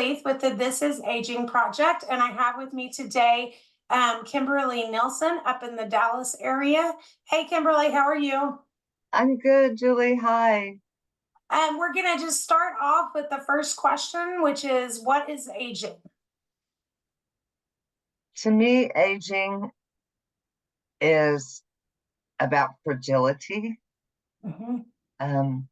Leith with the This Is Aging Project, and I have with me today Kymberly Nielsen up in the Dallas area. Hey, Kymberly, how are you? I'm good, Julie. Hi. We're going to just start off with the first question, which is, what is aging? To me, aging is about fragility, Mhm. um,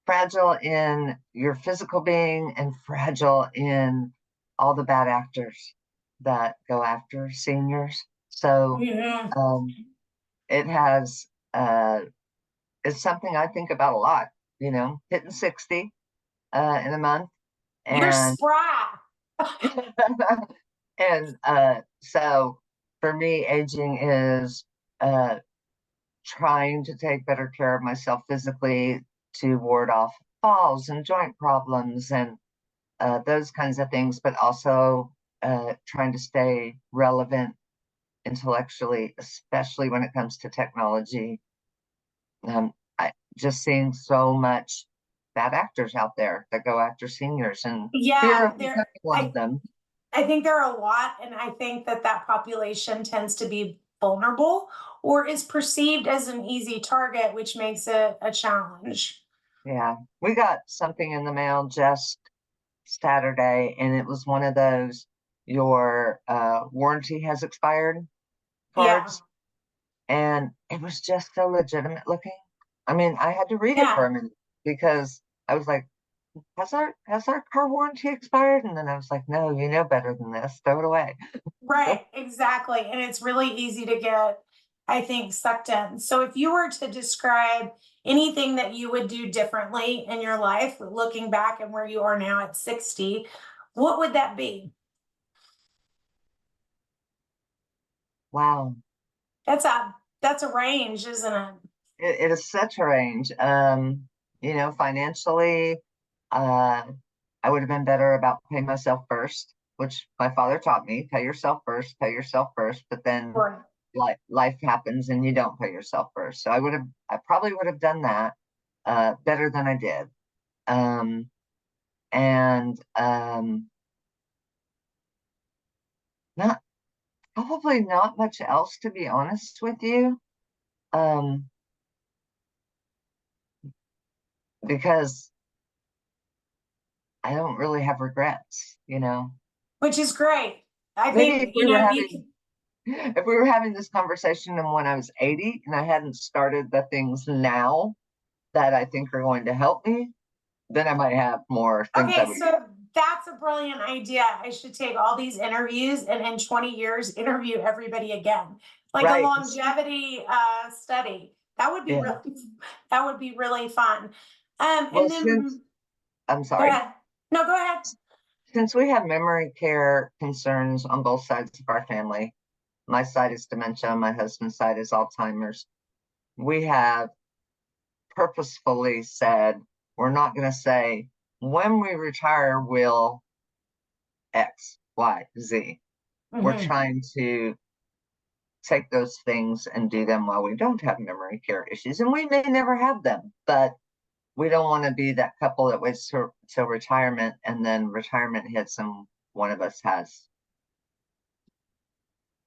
fragile in your physical being and fragile in all the bad actors that go after seniors. So Mhm. um, it has, it's something I think about a lot, hitting 60 in a month. You're And spry. and so for me, aging is trying to take better care of myself physically to ward off falls and joint problems and those kinds of things, but also trying to stay relevant intellectually, especially when it comes to technology. I just seeing so much bad actors out there that go after seniors and fear Yeah, of becoming there. one of them. I think there are a lot, and I think that that population tends to be vulnerable or is perceived as an easy target, which makes it a challenge. Yeah, we got something in the mail just Saturday, and it was one of those your warranty has expired Yeah, cards, and it was just so legitimate looking. I mean, I had to read it for yeah, a minute because I was like, has our car warranty expired? And then I was like, no, you know better than this. Throw it away. right, exactly. And it's really easy to get, I think, sucked in. So if you were to describe anything that you would do differently in your life, looking back and where you are now at 60, what would that be? Wow, That's a range, isn't it? it is such a range. Financially, uh, I would have been better about paying myself first, which my father taught me, pay yourself first, pay yourself first. But then Right. life happens and you don't pay yourself first. So I probably would have done that better than I did. And not probably not much else, to be honest with you. Um, because I don't really have regrets. Which is great. I Maybe think, if we were having this conversation and when I was 80 and I hadn't started the things now that I think are going to help me, then I might have more things I okay, would do. so that's a brilliant idea. I should take all these interviews and in 20 years interview everybody again. Like a Right. longevity study. That would be Yeah. really that would be really fun. Well, And since then I'm go sorry, ahead. No, go ahead. since we have memory care concerns on both sides of our family, my side is dementia, my husband's side is Alzheimer's. We have purposefully said we're not going to say when we retire will X, Y, Z. We're Mhm. trying to take those things and do them while we don't have memory care issues. And we may never have them, but we don't want to be that couple that waits till retirement and then retirement hits and one of us has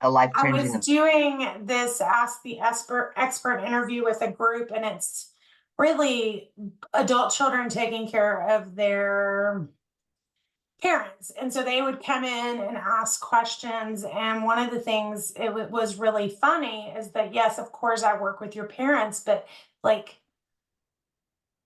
a life I was changing. doing this Ask the expert interview with a group, and it's really adult children taking care of their parents. And so they would come in and ask questions. And one of the things was really funny is that, yes, of course, I work with your parents, but like,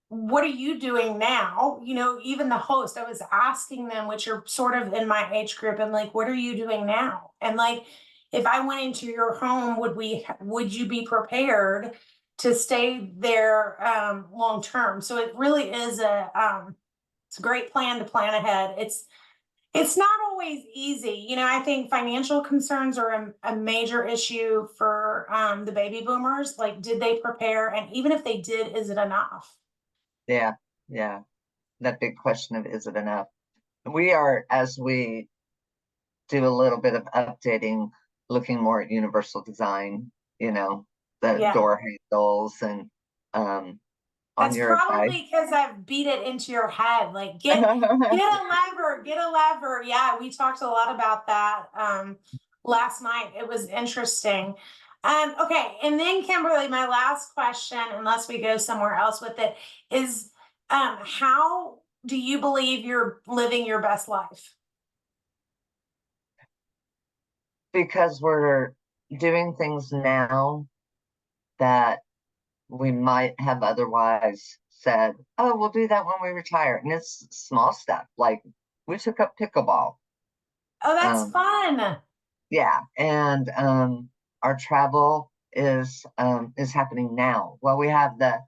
what are you doing now? Even the host, I was asking them, which are sort of in my age group, and like, what are you doing now? And like, if I went into your home, would you be prepared to stay there long term? So it really is it's a great plan to plan ahead. It's not always easy. I think financial concerns are a major issue for the baby boomers. Like, did they prepare? And even if they did, is it enough? Yeah, yeah. That big question of is it enough? We are, as we do a little bit of updating, looking more at universal design, the Yeah. door handles and um on That's your advice. probably because I've beat it into your head. Like, get a lever, get a lever. Yeah, we talked a lot about that last night. It was interesting. Okay, and then Kimberly, my last question, unless we go somewhere else with it, is how do you believe you're living your best life? Because we're doing things now that we might have otherwise said, oh, we'll do that when we retire. And it's small stuff. Like we took up pickleball. Oh, that's Um, fun. yeah. And our travel is happening now. Well, we have the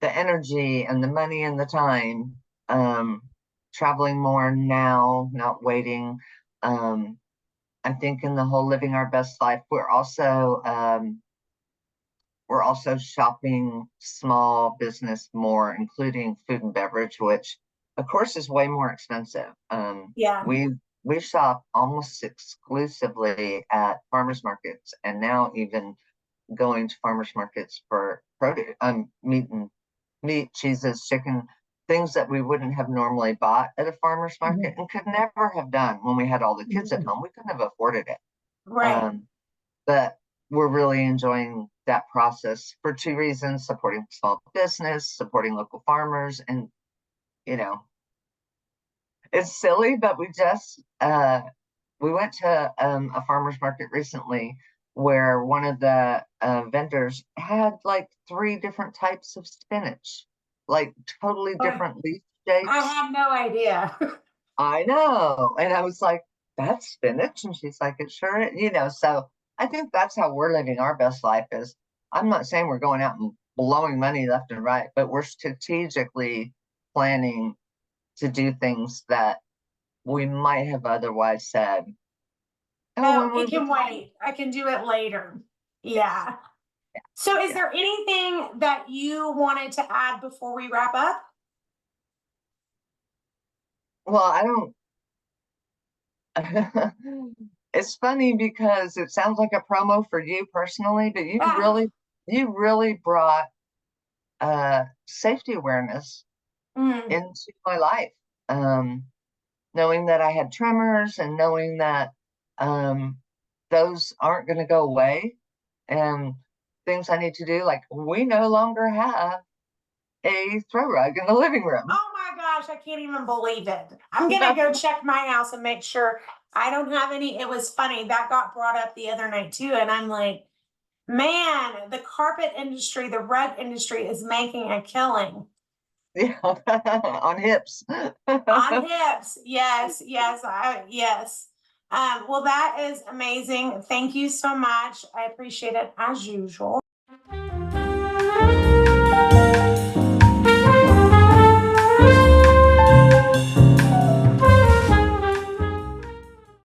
energy and the money and the time, traveling more now, not waiting. I'm thinking the whole living our best life. We're also shopping small business more, including food and beverage, which of course is way more expensive. Yeah. We shop almost exclusively at farmers markets, and now even going to farmers markets for produce, meat, cheeses, chicken, things that we wouldn't have normally bought at a farmer's market and could never have done when we had all the kids at home. We couldn't have afforded it. Right. But we're really enjoying that process for two reasons: supporting small business, supporting local farmers, and you know, it's silly, but we went to a farmer's market recently where one of the vendors had like 3 different types of spinach, like totally I different leaf I shapes. had no idea. I know. And I was like, that's spinach. And she's like, it sure is. So I think that's how we're living our best life is. I'm not saying we're going out and blowing money left and right, but we're strategically planning to do things that we might have otherwise said, oh, No, when we it can retire. wait. I can do it later. Yeah. So is Yeah. there anything that you wanted to add before we wrap up? Well, I don't. It's funny because it sounds like a promo for you personally, but Ah, you really brought safety awareness mm, into my life. Um, Knowing that I had tremors and knowing that um, those aren't going to go away, and things I need to do, like we no longer have a throw rug in the living room. oh my gosh, I can't even believe it. I'm gonna go check my house and make sure I don't have any. It was funny that got brought up the other night too, and I'm like, man, the carpet industry, the rug industry is making a killing. Yeah, on hips. On hips. Yes, yes. Well, that is amazing. Thank you so much. I appreciate it as usual.